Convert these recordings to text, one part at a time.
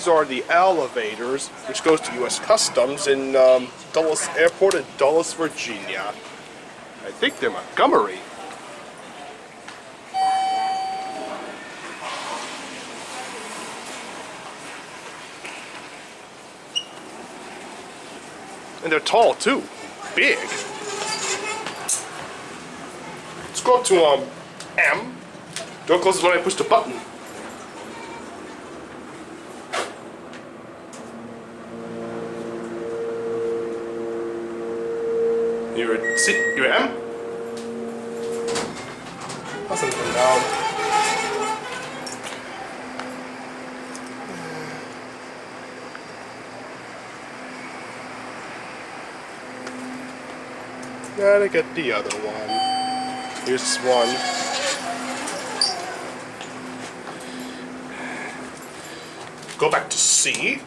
these are the elevators, which goes to U.S. Customs in Dulles Airport in Dulles, Virginia. I think they're Montgomery. And they're tall too. Big. Let's go up to M. Door closes when I push the button. You're M? That's something down. Gotta get the other one. Here's one. Go back to C.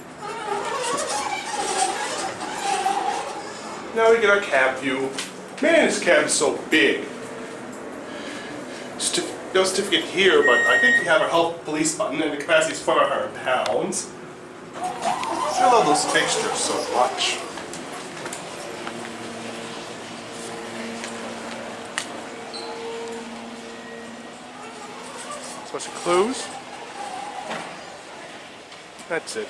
Now we get our cab view. Man, this cab is so big. No certificate here, but I think we have our health police button and the capacity is 400 pounds. I love those fixtures so much. So much clues. That's it.